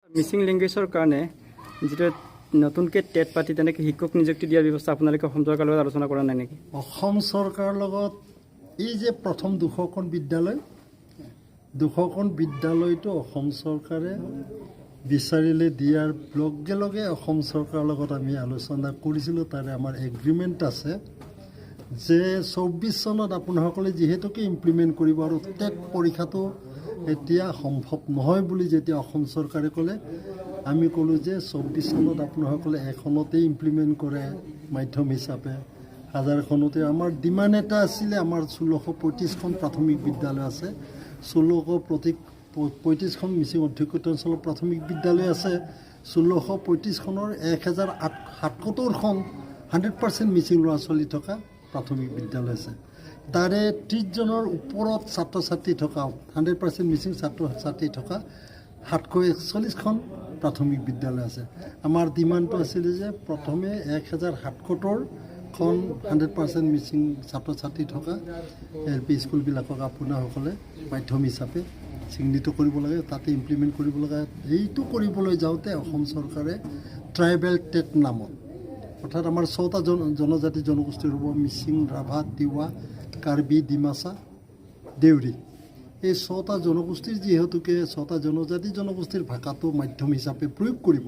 মিচিং লেংগুৱেজৰ কাৰণে যিটো নতুনকৈ টেট পাতি তেনেকৈ শিক্ষক নিযুক্তি দিয়াৰ ব্যৱস্থা আপোনালোকে অসম চৰকাৰৰ লগত আলোচনা কৰা নাই নেকি? অসম চৰকাৰৰ লগত এই যে প্ৰথম 200খন বিদ্যালয় 200খন বিদ্যালয়টো অসম চৰকাৰে বিচাৰিলে দিয়াৰ লগে লগে অসম চৰকাৰৰ লগত আমি আলোচনা কৰিছিলোঁ। তাৰে আমাৰ এগ্ৰিমেণ্ট আছে যে 24 চনত আপোনাসকলে যিহেতুকে ইমপ্লিমেণ্ট কৰিব আৰু টেট পৰীক্ষাটো এতিয়া সম্ভৱ নহয় বুলি যেতিয়া অসম চৰকাৰে ক'লে, আমি ক'লোঁ যে 24 চনত আপোনাসকলে এখনতেই ইমপ্লিমেণ্ট কৰে মাধ্যম হিচাপে, হাজাৰখনতে। আমাৰ ডিমাণ্ড এটা আছিলে, আমাৰ 1635খন প্ৰাথমিক বিদ্যালয় আছে, 1635খন মিচিং অধ্যুষিত অঞ্চলৰ প্ৰাথমিক বিদ্যালয় আছে। 1635খনৰ 1077খন 100% মিচিং ল'ৰা ছোৱালী থকা প্ৰাথমিক বিদ্যালয় আছে। তাৰে 30জনৰ ওপৰত ছাত্ৰ ছাত্ৰী থকা 100% মিচিং ছাত্ৰ ছাত্ৰী থকা 741খন প্ৰাথমিক বিদ্যালয় আছে। আমাৰ ডিমাণ্ডটো আছিলে যে প্ৰথমে 1077খন 100% মিচিং ছাত্ৰ ছাত্ৰী থকা LP স্কুলবিলাকক আপোনাসকলে মাধ্যম হিচাপে চিহ্নিত কৰিব লাগে, তাতে ইমপ্লিমেণ্ট কৰিব লাগে। এইটো কৰিবলৈ যাওঁতে অসম চৰকাৰে ট্ৰাইবেল টেট নামত, অৰ্থাৎ আমাৰ 6টা জনজাতি জনগোষ্ঠীৰ হ'ব, মিচিং, ৰাভা, তিৱা, কাৰ্বি, ডিমাচা, দেউৰী। এই 6টা জনগোষ্ঠীৰ যিহেতুকে 6টা জনজাতি জনগোষ্ঠীৰ ভাষাটো মাধ্যম হিচাপে প্ৰয়োগ কৰিব,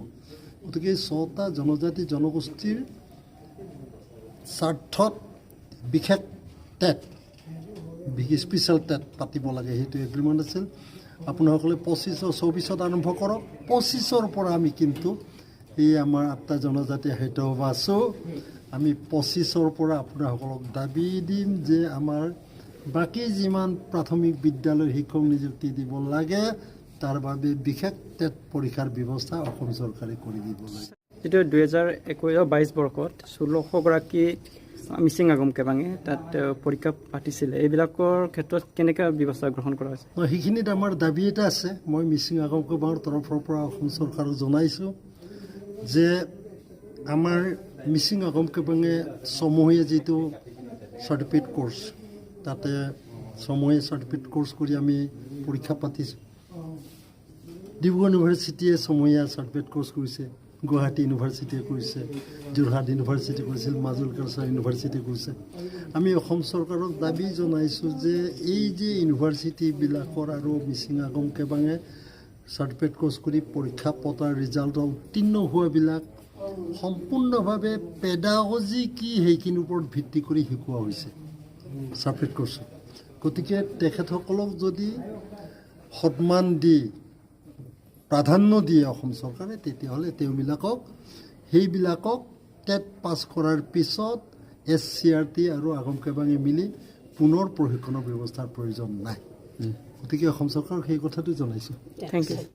গতিকে এই 6টা জনজাতি জনগোষ্ঠীৰ স্বাৰ্থত বিশেষ টেট, স্পেচিয়েল টেট পাতিব লাগে, সেইটো এগ্ৰিমেণ্ট আছিল। আপোনাসকলে 24ত আৰম্ভ কৰক, 25ৰ পৰা আমি কিন্তু এই আমাৰ 8টা জনজাতি সাহিত্য সভা আছোঁ, আমি 25ৰ পৰা আপোনাসকলক দাবী দিম যে আমাৰ বাকী যিমান প্ৰাথমিক বিদ্যালয়ৰ শিক্ষক নিযুক্তি দিব লাগে তাৰ বাবে বিশেষ টেট পৰীক্ষাৰ ব্যৱস্থা অসম চৰকাৰে কৰি দিব লাগে। যিটো 2022 বৰ্ষত 1600গৰাকী মিচিং আগম কেবাঙে তাত পৰীক্ষা পাতিছিলে, এইবিলাকৰ ক্ষেত্ৰত কেনেকৈ ব্যৱস্থা গ্ৰহণ কৰা হৈছে? সেইখিনিত আমাৰ দাবী এটা আছে, মই মিচিং আগম কেবাঙৰ তৰফৰ পৰা অসম চৰকাৰক জনাইছোঁ যে আমাৰ মিচিং আগম কেবাঙে সমূহীয়া যিটো চাৰ্টিফিকেট কোৰ্চ, তাতে সমূহীয়া চাৰ্টিফিকেট কোৰ্চ কৰি আমি পৰীক্ষা পাতিছোঁ। ডিব্ৰুগড় ইউনিভাৰ্চিটিয়ে সমূহীয়া চাৰ্টিফিকেট কোৰ্চ কৰিছে, গুৱাহাটী ইউনিভাৰ্চিটিয়ে কৰিছে, যোৰহাট ইউনিভাৰ্চিটি কৰিছিল, মাজুলী কালচাৰ ইউনিভাৰ্চিটি কৰিছে। আমি অসম চৰকাৰক দাবী জনাইছোঁ যে এই যে ইউনিভাৰ্চিটিবিলাকৰ আৰু মিচিং আগম কেবাঙে চাৰ্টিফিকেট কোৰ্চ কৰি পৰীক্ষা পতাৰ ৰিজাল্টত উত্তীৰ্ণ হোৱাবিলাক সম্পূৰ্ণভাৱে পেডাগজি কি সেইখিনিৰ ওপৰত ভিত্তি কৰি শিকোৱা হৈছে চাৰ্টিফিকেট কোৰ্চত। গতিকে তেখেতসকলক যদি সন্মান দি প্ৰাধান্য দিয়ে অসম চৰকাৰে, তেতিয়াহ'লে সেইবিলাকক টেট পাছ কৰাৰ পিছত SCRT আৰু আগম কেবাঙে মিলি পুনৰ প্ৰশিক্ষণৰ ব্যৱস্থাৰ প্ৰয়োজন নাই। গতিকে অসম চৰকাৰক সেই কথাটো জনাইছোঁ। Thank U.